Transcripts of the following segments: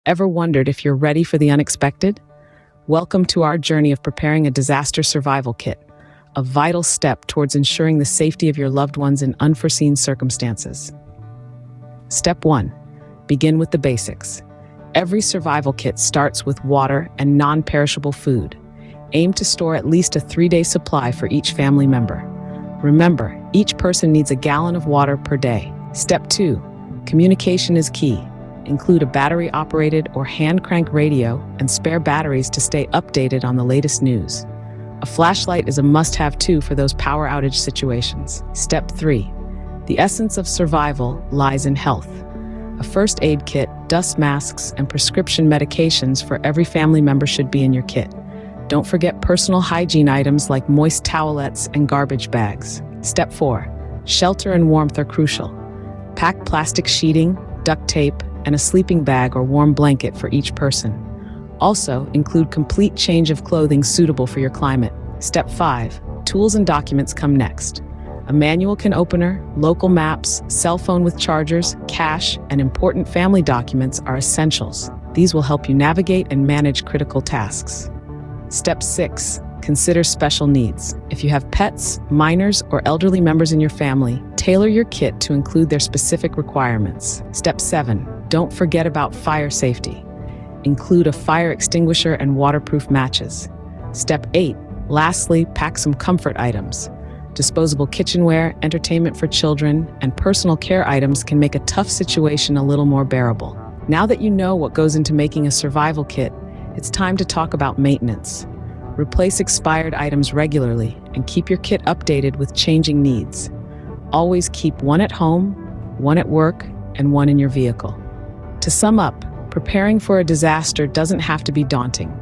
Ever wondered if you're ready for the unexpected? Welcome to our journey of preparing a disaster survival kit, a vital step towards ensuring the safety of your loved ones in unforeseen circumstances. Step 1. Begin with the basics. Every survival kit starts with water and non-perishable food. Aim to store at least a 3-day supply for each family member. Remember, each person needs a gallon of water per day. Step 2. Communication is key. Include a battery-operated or hand-crank radio and spare batteries to stay updated on the latest news. A flashlight is a must-have too for those power outage situations. Step 3. The essence of survival lies in health. A first aid kit, dust masks, and prescription medications for every family member should be in your kit. Don't forget personal hygiene items like moist towelettes and garbage bags. Step 4. Shelter and warmth are crucial. Pack plastic sheeting, duct tape, and a sleeping bag or warm blanket for each person. Also, include complete change of clothing suitable for your climate. Step 5. Tools and documents come next. A manual can opener, local maps, cell phone with chargers, cash, and important family documents are essentials. These will help you navigate and manage critical tasks. Step 6. Consider special needs. If you have pets, minors, or elderly members in your family, tailor your kit to include their specific requirements. Step 7. Don't forget about fire safety. Include a fire extinguisher and waterproof matches. Step 8. Lastly, pack some comfort items. Disposable kitchenware, entertainment for children, and personal care items can make a tough situation a little more bearable. Now that you know what goes into making a survival kit, it's time to talk about maintenance. Replace expired items regularly and keep your kit updated with changing needs. Always keep one at home, one at work, and one in your vehicle. To sum up, preparing for a disaster doesn't have to be daunting.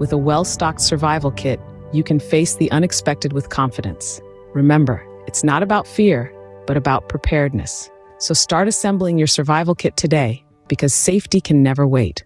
With a well-stocked survival kit, you can face the unexpected with confidence. Remember, it's not about fear, but about preparedness. So start assembling your survival kit today, because safety can never wait.